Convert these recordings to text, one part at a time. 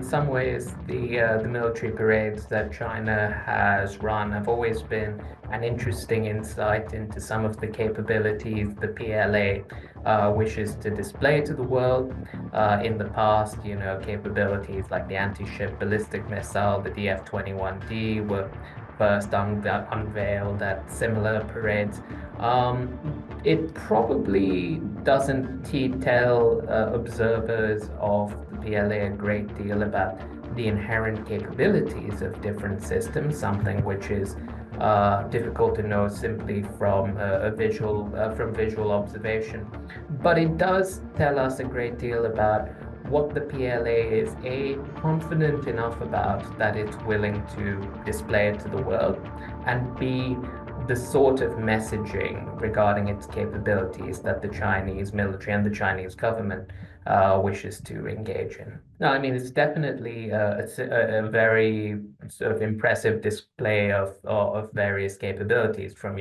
in some ways, the military parades that China has run have always been an interesting insight into some of the capabilities the PLA wishes to display to the world. In the past, capabilities like the anti-ship ballistic missile, the DF-21D, were first unveiled at similar parades. It probably doesn't tell observers of the PLA a great deal about the inherent capabilities of different systems, something which is difficult to know simply from from visual observation. But it does tell us a great deal about what the PLA is A, confident enough about that it's willing to display it to the world, and B, the sort of messaging regarding its capabilities that the Chinese military and the Chinese government wishes to engage in. No, I mean, it's definitely a very sort of impressive display of various capabilities from,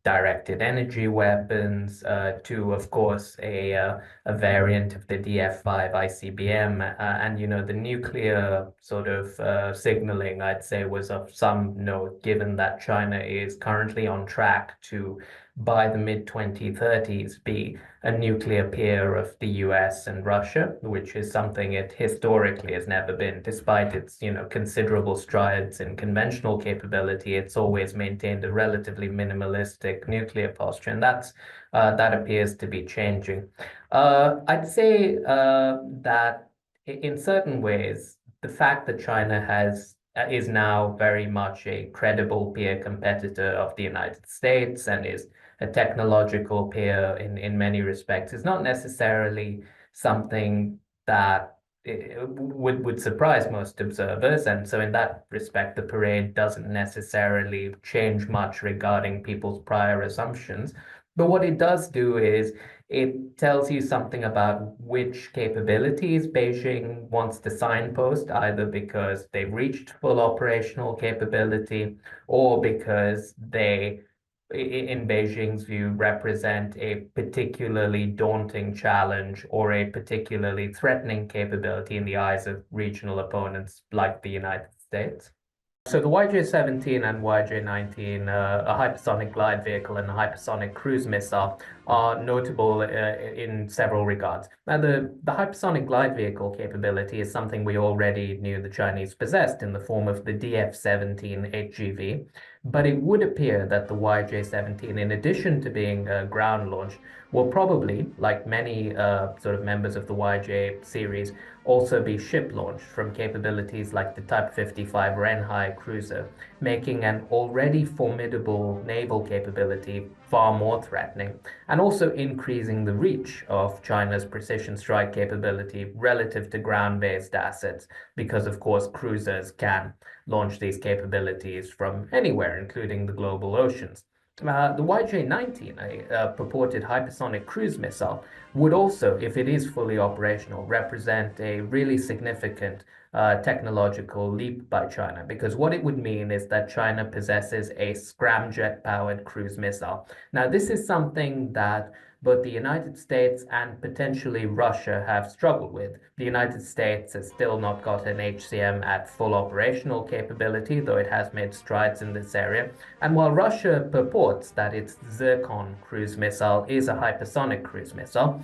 directed energy weapons to, of course, a variant of the DF-5 ICBM. And, the nuclear sort of signaling, I'd say, was of some note, given that China is currently on track to, by the mid-2030s, be a nuclear peer of the US and Russia, which is something it historically has never been. Despite its, considerable strides in conventional capability, it's always maintained a relatively minimalistic nuclear posture, and that appears to be changing. I'd say that in certain ways, the fact that China is now very much a credible peer competitor of the United States and is a technological peer in many respects is not necessarily something that would surprise most observers. And so in that respect, the parade doesn't necessarily change much regarding people's prior assumptions. But what it does do is it tells you something about which capabilities Beijing wants to signpost, either because they've reached full operational capability or because they, in Beijing's view, represent a particularly daunting challenge or a particularly threatening capability in the eyes of regional opponents like the United States. So the YJ-17 and YJ-19, a hypersonic glide vehicle and a hypersonic cruise missile, are notable in several regards. Now, the hypersonic glide vehicle capability is something we already knew the Chinese possessed in the form of the DF-17 HGV, but it would appear that the YJ-17, in addition to being ground launched, will probably, like many sort of members of the YJ series, also be ship-launched from capabilities like the Type 55 Renhai cruiser, making an already formidable naval capability far more threatening, and also increasing the reach of China's precision strike capability relative to ground-based assets, because, of course, cruisers can launch these capabilities from anywhere, including the global oceans. The YJ-19, a purported hypersonic cruise missile, would also, if it is fully operational, represent a really significant technological leap by China, because what it would mean is that China possesses a scramjet-powered cruise missile. Now, this is something that both the United States and potentially Russia have struggled with. The United States has still not got an HCM at full operational capability, though it has made strides in this area. And while Russia purports that its Zircon cruise missile is a hypersonic cruise missile,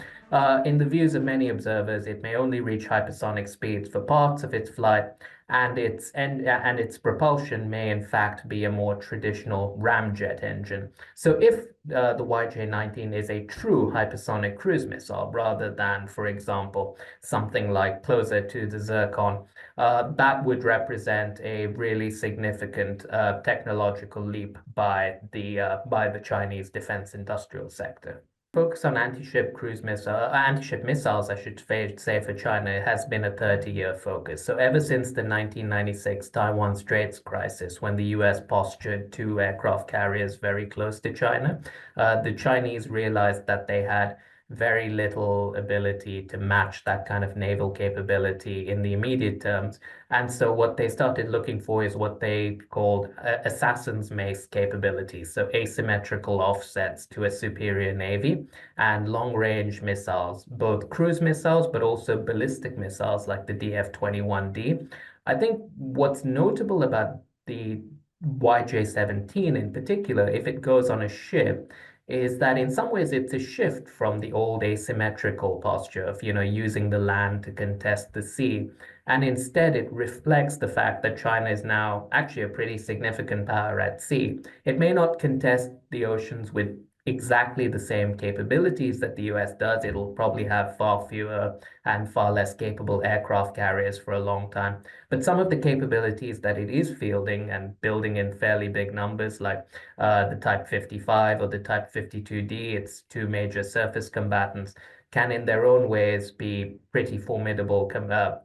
in the views of many observers, it may only reach hypersonic speeds for parts of its flight, and its propulsion may in fact be a more traditional ramjet engine. So if the YJ-19 is a true hypersonic cruise missile rather than, for example, something like closer to the Zircon, that would represent a really significant technological leap by the Chinese defense industrial sector. Focus on anti-ship missiles, I should say, for China has been a 30-year focus. So ever since the 1996 Taiwan Straits crisis, when the US postured two aircraft carriers very close to China, the Chinese realized that they had very little ability to match that kind of naval capability in the immediate terms. And so what they started looking for is what they called assassin's mace capabilities, so asymmetrical offsets to a superior navy and long-range missiles, both cruise missiles, but also ballistic missiles like the DF-21D. I think what's notable about the YJ-17 in particular, if it goes on a ship, is that in some ways it's a shift from the old asymmetrical posture of, using the land to contest the sea. And instead, it reflects the fact that China is now actually a pretty significant power at sea. It may not contest the oceans with exactly the same capabilities that the US does. It'll probably have far fewer and far less capable aircraft carriers for a long time. But some of the capabilities that it is fielding and building in fairly big numbers, like the Type 55 or the Type 52D, its two major surface combatants, can in their own ways be pretty formidable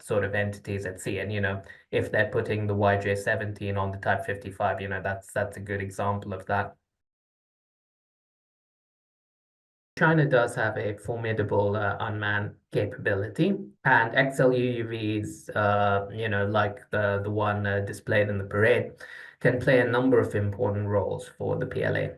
sort of entities at sea. And, if they're putting the YJ-17 on the Type 55, that's a good example of that. China does have a formidable unmanned capability, and XLUUVs, like the one displayed in the parade, can play a number of important roles for the PLA.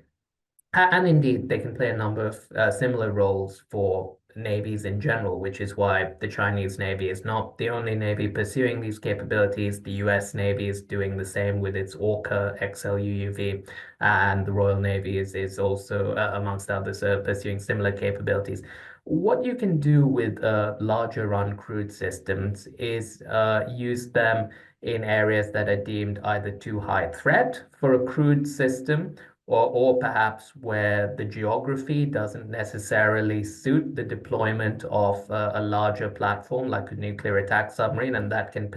And indeed, they can play a number of similar roles for navies in general, which is why the Chinese Navy is not the only navy pursuing these capabilities. The US Navy is doing the same with its Orca XLUUV, and the Royal Navy is also, amongst others, pursuing similar capabilities. What you can do with larger uncrewed systems is use them in areas that are deemed either too high threat for a crewed system, or perhaps where the geography doesn't necessarily suit the deployment of a larger platform like a nuclear attack submarine, and that can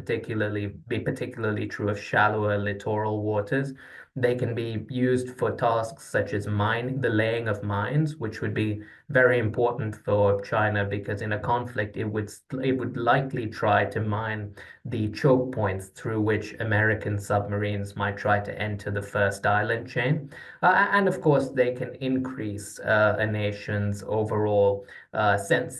be particularly true of shallower littoral waters. They can be used for tasks such as the laying of mines, which would be very important for China because in a conflict it would likely try to mine the choke points through which American submarines might try to enter the first island chain. And of course, they can increase a nation's overall sense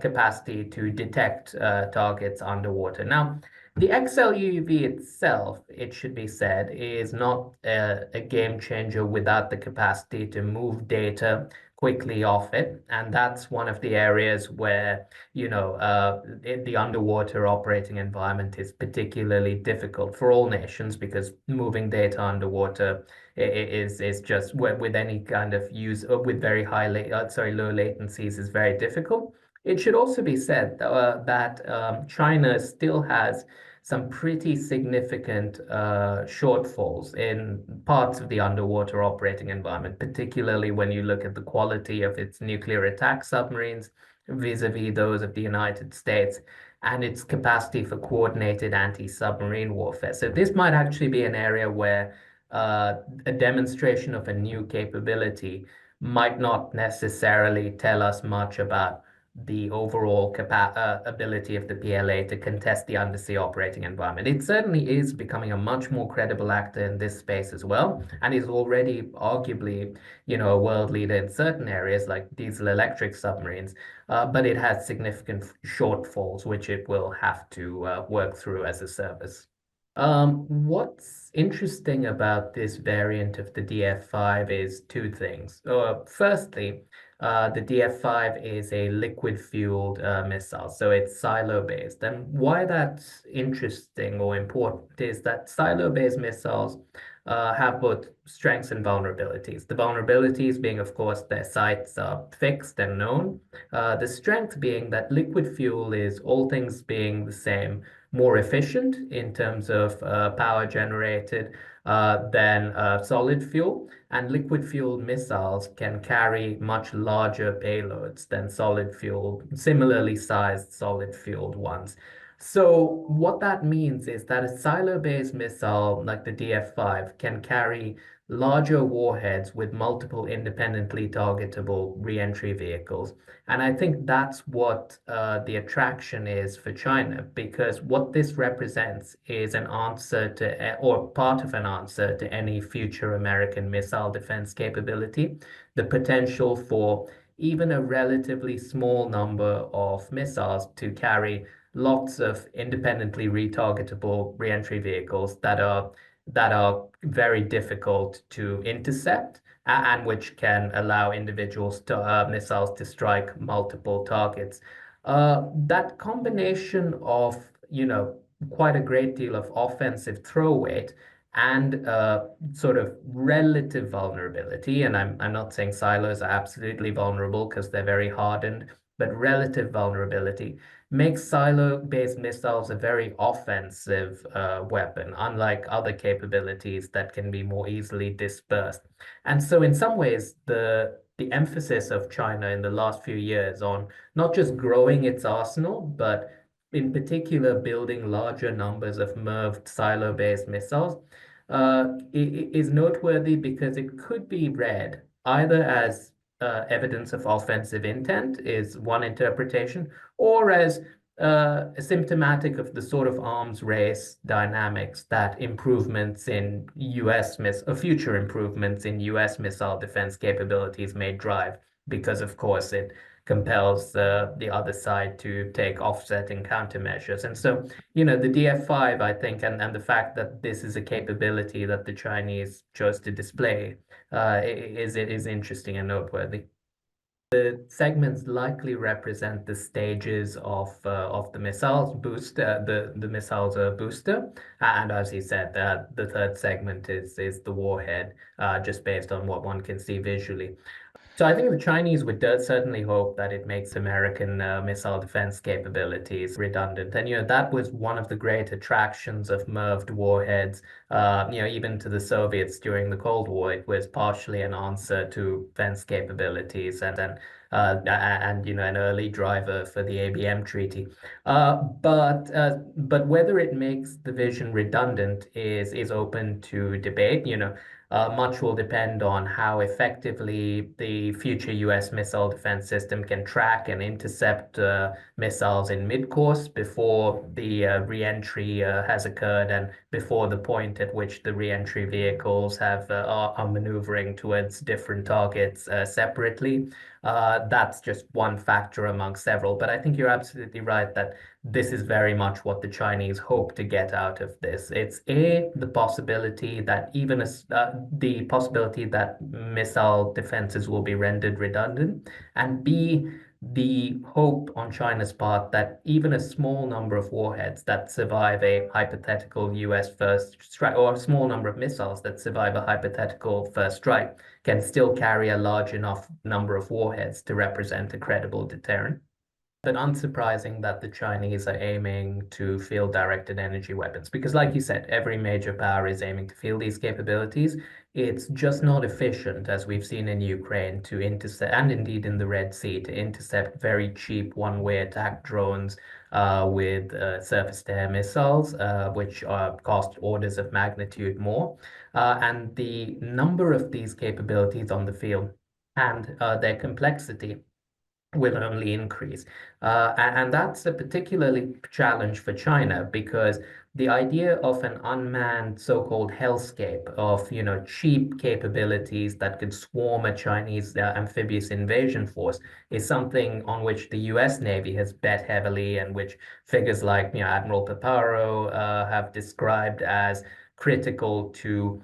capacity to detect targets underwater. Now, the XLUUV itself, it should be said, is not a game changer without the capacity to move data quickly off it. And that's one of the areas where, the underwater operating environment is particularly difficult for all nations because moving data underwater is just with any kind of use with very low latencies is very difficult. It should also be said that China still has some pretty significant shortfalls in parts of the underwater operating environment, particularly when you look at the quality of its nuclear attack submarines vis-a-vis those of the United States and its capacity for coordinated anti-submarine warfare. So this might actually be an area where a demonstration of a new capability might not necessarily tell us much about the overall ability of the PLA to contest the undersea operating environment. It certainly is becoming a much more credible actor in this space as well, and is already arguably, a world leader in certain areas like diesel electric submarines, but it has significant shortfalls, which it will have to work through as a service. What's interesting about this variant of the DF5 is two things. Firstly, the DF5 is a liquid-fueled missile, so it's silo-based. And why that's interesting or important is that silo-based missiles have both strengths and vulnerabilities. The vulnerabilities being, of course, their sites are fixed and known. The strength being that liquid fuel is, all things being the same, more efficient in terms of power generated than solid fuel. And liquid fuel missiles can carry much larger payloads than similarly sized solid fueled ones. So what that means is that a silo-based missile like the DF5 can carry larger warheads with multiple independently targetable re-entry vehicles. And I think that's what the attraction is for China, because what this represents is an answer to, or part of an answer to any future American missile defense capability, the potential for even a relatively small number of missiles to carry lots of independently retargetable reentry vehicles that are very difficult to intercept and which can allow missiles to strike multiple targets. That combination of, quite a great deal of offensive throw weight and sort of relative vulnerability, and I'm not saying silos are absolutely vulnerable because they're very hardened, but relative vulnerability makes silo-based missiles a very offensive weapon, unlike other capabilities that can be more easily dispersed. And so in some ways, the emphasis of China in the last few years on not just growing its arsenal, but in particular building larger numbers of MIRV silo-based missiles is noteworthy because it could be read either as evidence of offensive intent is one interpretation, or as symptomatic of the sort of arms race dynamics that future improvements in US missile defense capabilities may drive, because of course it compels the other side to take offsetting countermeasures. And so, the DF5, I think, and the fact that this is a capability that the Chinese chose to display is interesting and noteworthy. The segments likely represent the stages of the missiles booster. The missiles are booster, and as he said, the third segment is the warhead, just based on what one can see visually. So I think the Chinese would certainly hope that it makes American missile defense capabilities redundant. And, that was one of the great attractions of MIRVed warheads, even to the Soviets during the Cold War. It was partially an answer to defense capabilities and an early driver for the ABM treaty. But whether it makes the vision redundant is open to debate. Much will depend on how effectively the future US missile defense system can track and intercept missiles in mid-course before the re-entry has occurred and before the point at which the re-entry vehicles are maneuvering towards different targets separately. That's just one factor among several. But I think you're absolutely right that this is very much what the Chinese hope to get out of this. It's the possibility that the possibility that missile defenses will be rendered redundant, and B, the hope on China's part that even a small number of warheads that survive a hypothetical US first strike, or a small number of missiles that survive a hypothetical first strike, can still carry a large enough number of warheads to represent a credible deterrent. But unsurprising that the Chinese are aiming to field directed energy weapons. Because, like you said, every major power is aiming to field these capabilities. It's just not efficient, as we've seen in Ukraine, to intercept, and indeed in the Red Sea, to intercept very cheap one-way attack drones with surface-to-air missiles, which cost orders of magnitude more. And the number of these capabilities on the field and their complexity will only increase. And that's a particularly challenge for China because the idea of an unmanned so-called hellscape of, cheap capabilities that could swarm a Chinese amphibious invasion force is something on which the US Navy has bet heavily and which figures like, Admiral Paparo have described as critical to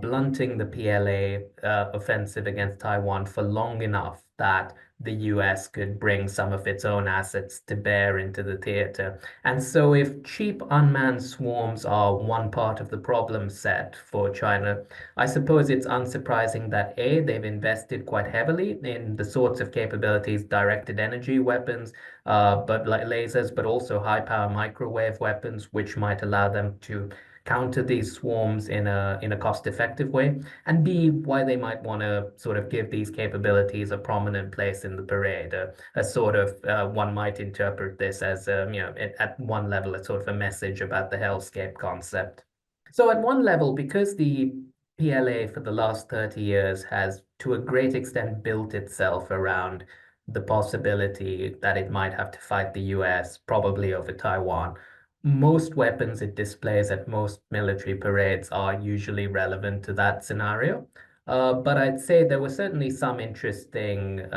blunting the PLA offensive against Taiwan for long enough that the US could bring some of its own assets to bear into the theater. And so if cheap unmanned swarms are one part of the problem set for China, I suppose it's unsurprising that A, they've invested quite heavily in the sorts of capabilities, directed energy weapons, but like lasers, but also high power microwave weapons, which might allow them to counter these swarms in a cost-effective way, and B, why they might want to sort of give these capabilities a prominent place in the parade. A sort of one might interpret this as at one level, a sort of a message about the hellscape concept. So at one level, because the PLA for the last 30 years has to a great extent built itself around the possibility that it might have to fight the US, probably over Taiwan, most weapons it displays at most military parades are usually relevant to that scenario. But I'd say there were certainly some interesting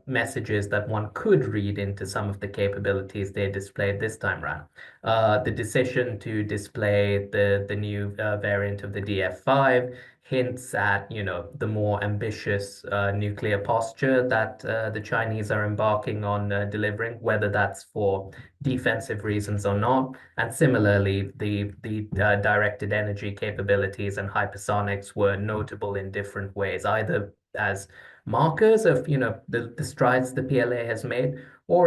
messages that one could read into some of the capabilities they displayed this time around. The decision to display the new variant of the DF5 hints at, the more ambitious nuclear posture that the Chinese are embarking on delivering, whether that's for defensive reasons or not. And similarly, the directed energy capabilities and hypersonics were notable in different ways, either as markers of, the strides the PLA has made, or